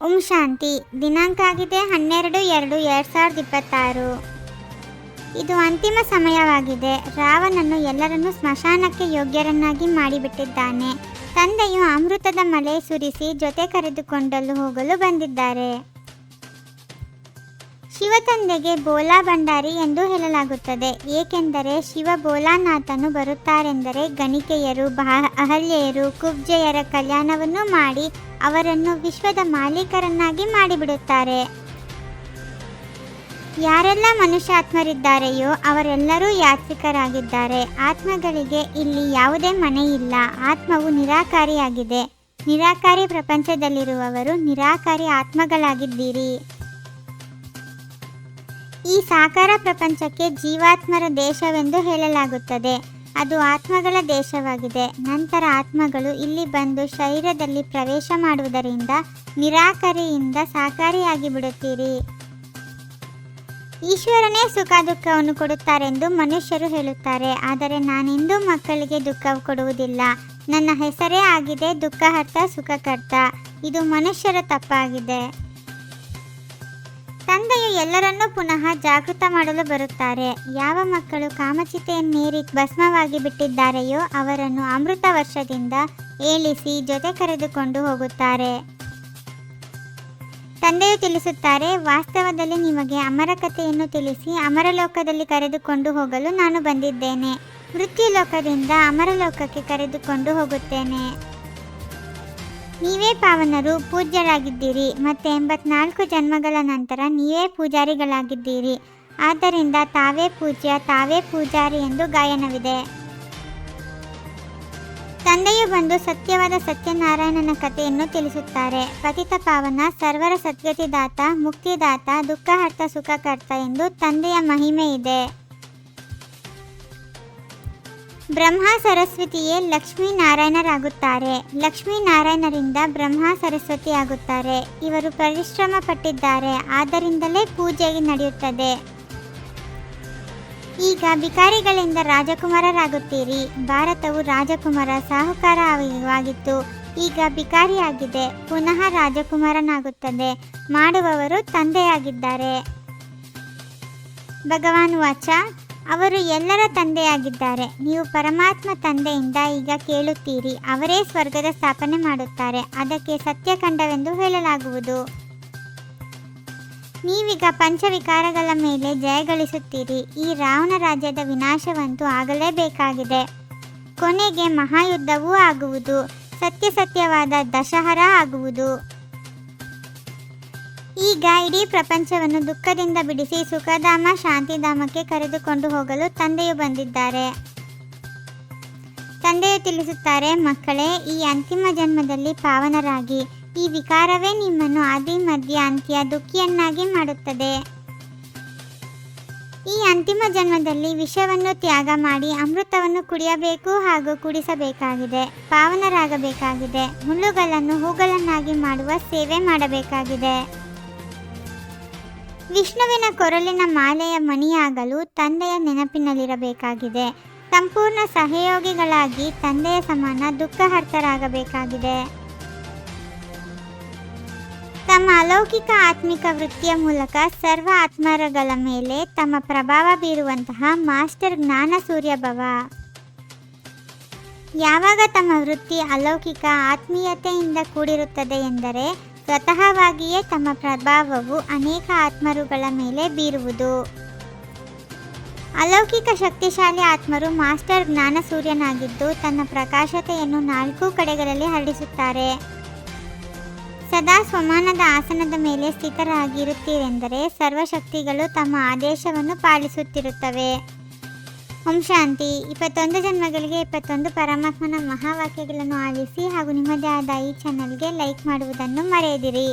ಓಂ ಶಾಂತಿ. ದಿನಾಂಕ ಆಗಿದೆ 12/2/2026. ಇದು ಅಂತಿಮ ಸಮಯವಾಗಿದೆ. ರಾವಣನು ಎಲ್ಲರನ್ನೂ ಸ್ಮಶಾನಕ್ಕೆ ಯೋಗ್ಯರನ್ನಾಗಿ ಮಾಡಿಬಿಟ್ಟಿದ್ದಾನೆ. ತಂದೆಯು ಅಮೃತದ ಮಳೆ ಸುರಿಸಿ ಜೊತೆ ಕರೆದುಕೊಂಡು ಹೋಗಲು ಬಂದಿದ್ದಾರೆ. ಶಿವ ತಂದೆಗೆ ಬೋಲಾ ಭಂಡಾರಿ ಎಂದು ಹೇಳಲಾಗುತ್ತದೆ, ಏಕೆಂದರೆ ಶಿವ ಬೋಲಾನಾಥನು ಬರುತ್ತಾರೆಂದರೆ ಗಣಿಕೆಯರು, ಅಹಲ್ಯೆಯರು, ಕುಬ್ಜೆಯರ ಕಲ್ಯಾಣವನ್ನು ಮಾಡಿ ಅವರನ್ನು ವಿಶ್ವದ ಮಾಲೀಕರನ್ನಾಗಿ ಮಾಡಿಬಿಡುತ್ತಾರೆ. ಯಾರೆಲ್ಲ ಮನುಷ್ಯಾತ್ಮರಿದ್ದಾರೆಯೋ ಅವರೆಲ್ಲರೂ ಯಾತ್ರಿಕರಾಗಿದ್ದಾರೆ. ಆತ್ಮಗಳಿಗೆ ಇಲ್ಲಿ ಯಾವುದೇ ಮನೆ ಇಲ್ಲ. ಆತ್ಮವು ನಿರಾಕಾರಿಯಾಗಿದೆ. ನಿರಾಕಾರಿ ಪ್ರಪಂಚದಲ್ಲಿರುವವರು ನಿರಾಕಾರಿ ಆತ್ಮಗಳಾಗಿದ್ದೀರಿ. ಈ ಸಾಕಾರ ಪ್ರಪಂಚಕ್ಕೆ ಜೀವಾತ್ಮರ ದೇಶವೆಂದು ಹೇಳಲಾಗುತ್ತದೆ. ಅದು ಆತ್ಮಗಳ ದೇಶವಾಗಿದೆ. ನಂತರ ಆತ್ಮಗಳು ಇಲ್ಲಿ ಬಂದು ಶರೀರದಲ್ಲಿ ಪ್ರವೇಶ ಮಾಡುವುದರಿಂದ ನಿರಾಕಾರಿಯಿಂದ ಸಾಕಾರಿಯಾಗಿ ಬಿಡುತ್ತೀರಿ. ಈಶ್ವರನೇ ಸುಖ ದುಃಖವನ್ನು ಕೊಡುತ್ತಾರೆಂದು ಮನುಷ್ಯರು ಹೇಳುತ್ತಾರೆ, ಆದರೆ ನಾನೆಂದೂ ಮಕ್ಕಳಿಗೆ ದುಃಖ ಕೊಡುವುದಿಲ್ಲ. ನನ್ನ ಹೆಸರೇ ಆಗಿದೆ ದುಃಖಹರ್ತ ಸುಖಕರ್ತ. ಇದು ಮನುಷ್ಯರ ತಪ್ಪಾಗಿದೆ. ತಂದೆಯು ಎಲ್ಲರನ್ನೂ ಪುನಃ ಜಾಗೃತ ಮಾಡಲು ಬರುತ್ತಾರೆ. ಯಾವ ಮಕ್ಕಳು ಕಾಮಚಿತೆಯನ್ನೇರಿ ಭಸ್ಮವಾಗಿ ಬಿಟ್ಟಿದ್ದಾರೆಯೋ ಅವರನ್ನು ಅಮೃತ ವರ್ಷದಿಂದ ಏಳಿಸಿ ಜೊತೆ ಕರೆದುಕೊಂಡು ಹೋಗುತ್ತಾರೆ. ತಂದೆಯು ತಿಳಿಸುತ್ತಾರೆ, ವಾಸ್ತವದಲ್ಲಿ ನಿಮಗೆ ಅಮರ ಕಥೆಯನ್ನು ತಿಳಿಸಿ ಅಮರಲೋಕದಲ್ಲಿ ಕರೆದುಕೊಂಡು ಹೋಗಲು ನಾನು ಬಂದಿದ್ದೇನೆ. ಮೃತ್ಯುಲೋಕದಿಂದ ಅಮರಲೋಕಕ್ಕೆ ಕರೆದುಕೊಂಡು ಹೋಗುತ್ತೇನೆ. ನೀವೇ ಪಾವನರು, ಪೂಜ್ಯರಾಗಿದ್ದೀರಿ ಮತ್ತು 84 ಜನ್ಮಗಳ ನಂತರ ನೀವೇ ಪೂಜಾರಿಗಳಾಗಿದ್ದೀರಿ. ಆದ್ದರಿಂದ ತಾವೇ ಪೂಜ್ಯ, ತಾವೇ ಪೂಜಾರಿ ಎಂದು ಗಾಯನವಿದೆ. ತಂದೆಯು ಬಂದು ಸತ್ಯವಾದ ಸತ್ಯನಾರಾಯಣನ ಕಥೆಯನ್ನು ತಿಳಿಸುತ್ತಾರೆ. ಪತಿತ ಪಾವನ, ಸರ್ವರ ಸದ್ಗತಿದಾತ, ಮುಕ್ತಿದಾತ, ದುಃಖಹರ್ತ ಸುಖಕರ್ತ ಎಂದು ತಂದೆಯ ಮಹಿಮೆ ಇದೆ. ಬ್ರಹ್ಮ ಸರಸ್ವತಿಯೇ ಲಕ್ಷ್ಮೀನಾರಾಯಣರಾಗುತ್ತಾರೆ. ಲಕ್ಷ್ಮೀನಾರಾಯಣರಿಂದ ಬ್ರಹ್ಮ ಸರಸ್ವತಿ ಆಗುತ್ತಾರೆ. ಇವರು ಪರಿಶ್ರಮ ಪಟ್ಟಿದ್ದಾರೆ, ಆದ್ದರಿಂದಲೇ ಪೂಜೆ ನಡೆಯುತ್ತದೆ. ಈಗ ಭಿಕಾರಿಗಳಿಂದ ರಾಜಕುಮಾರರಾಗುತ್ತೀರಿ. ಭಾರತವು ರಾಜಕುಮಾರ ಸಾಹುಕಾರವಾಗಿತ್ತು, ಈಗ ಭಿಕಾರಿಯಾಗಿದೆ, ಪುನಃ ರಾಜಕುಮಾರನಾಗುತ್ತದೆ. ಮಾಡುವವರು ತಂದೆಯಾಗಿದ್ದಾರೆ. ಭಗವಾನ್ ವಾಚ, ಅವರು ಎಲ್ಲರ ತಂದೆಯಾಗಿದ್ದಾರೆ. ನೀವು ಪರಮಾತ್ಮ ತಂದೆಯಿಂದ ಈಗ ಕೇಳುತ್ತೀರಿ. ಅವರೇ ಸ್ವರ್ಗದ ಸ್ಥಾಪನೆ ಮಾಡುತ್ತಾರೆ. ಅದಕ್ಕೆ ಸತ್ಯಖಂಡವೆಂದು ಹೇಳಲಾಗುವುದು. ನೀವೀಗ ಪಂಚವಿಕಾರಗಳ ಮೇಲೆ ಜಯಗಳಿಸುತ್ತೀರಿ. ಈ ರಾವಣ ರಾಜ್ಯದ ವಿನಾಶವಂತೂ ಆಗಲೇಬೇಕಾಗಿದೆ. ಕೊನೆಗೆ ಮಹಾಯುದ್ಧವೂ ಆಗುವುದು. ಸತ್ಯವಾದ ದಶಹರ ಆಗುವುದು. ಈಗ ಇಡೀ ಪ್ರಪಂಚವನ್ನು ದುಃಖದಿಂದ ಬಿಡಿಸಿ ಸುಖಧಾಮ ಶಾಂತಿಧಾಮಕ್ಕೆ ಕರೆದುಕೊಂಡು ಹೋಗಲು ತಂದೆಯು ಬಂದಿದ್ದಾರೆ. ತಂದೆಯು ತಿಳಿಸುತ್ತಾರೆ, ಮಕ್ಕಳೇ, ಈ ಅಂತಿಮ ಜನ್ಮದಲ್ಲಿ ಪಾವನರಾಗಿ. ಈ ವಿಕಾರವೇ ನಿಮ್ಮನ್ನು ಆದಿ ಮಧ್ಯ ಅಂತ್ಯ ದುಃಖಿಯನ್ನಾಗಿ ಮಾಡುತ್ತದೆ. ಈ ಅಂತಿಮ ಜನ್ಮದಲ್ಲಿ ವಿಷವನ್ನು ತ್ಯಾಗ ಮಾಡಿ ಅಮೃತವನ್ನು ಕುಡಿಯಬೇಕು ಹಾಗೂ ಕುಡಿಸಬೇಕಾಗಿದೆ. ಪಾವನರಾಗಬೇಕಾಗಿದೆ. ಮುಳ್ಳುಗಳನ್ನು ಹೂಗಳನ್ನಾಗಿ ಮಾಡುವ ಸೇವೆ ಮಾಡಬೇಕಾಗಿದೆ. ವಿಷ್ಣುವಿನ ಕೊರಳಿನ ಮಾಲೆಯ ಮಣಿಯಾಗಲು ತಂದೆಯ ನೆನಪಿನಲ್ಲಿರಬೇಕಾಗಿದೆ. ಸಂಪೂರ್ಣ ಸಹಯೋಗಿಗಳಾಗಿ ತಂದೆಯ ಸಮಾನ ದುಃಖಹರ್ತರಾಗಬೇಕಾಗಿದೆ. ತಮ್ಮ ಅಲೌಕಿಕ ಆತ್ಮಿಕ ವೃತ್ತಿಯ ಮೂಲಕ ಸರ್ವ ಆತ್ಮರಗಳ ಮೇಲೆ ತಮ್ಮ ಪ್ರಭಾವ ಬೀರುವಂತಹ ಮಾಸ್ಟರ್ ಜ್ಞಾನ ಸೂರ್ಯಭವ. ಯಾವಾಗ ತಮ್ಮ ವೃತ್ತಿ ಅಲೌಕಿಕ ಆತ್ಮೀಯತೆಯಿಂದ ಕೂಡಿರುತ್ತದೆ ಎಂದರೆ ಸ್ವತಃವಾಗಿಯೇ ತಮ್ಮ ಪ್ರಭಾವವು ಅನೇಕ ಆತ್ಮರುಗಳ ಮೇಲೆ ಬೀರುವುದು. ಅಲೌಕಿಕ ಶಕ್ತಿಶಾಲಿ ಆತ್ಮರು ಮಾಸ್ಟರ್ ಜ್ಞಾನ ಸೂರ್ಯನಾಗಿದ್ದು ತನ್ನ ಪ್ರಕಾಶತೆಯನ್ನು 4 ಕಡೆಗಳಲ್ಲಿ ಹರಡಿಸುತ್ತಾರೆ. ಸದಾ ಸ್ವಮಾನದ ಆಸನದ ಮೇಲೆ ಸ್ಥಿತರಾಗಿರುತ್ತೀರೆಂದರೆ ಸರ್ವಶಕ್ತಿಗಳು ತಮ್ಮ ಆದೇಶವನ್ನು ಪಾಲಿಸುತ್ತಿರುತ್ತವೆ. ಓಂ ಶಾಂತಿ. 21 ಜನ್ಮಗಳಿಗೆ 21 ಪರಮಾತ್ಮನ ಮಹಾವಾಕ್ಯಗಳನ್ನು ಆಲಿಸಿ ಹಾಗೂ ನಿಮ್ಮದೇ ಆದ ಈ ಚಾನಲ್ಗೆ ಲೈಕ್ ಮಾಡುವುದನ್ನು ಮರೆಯದಿರಿ.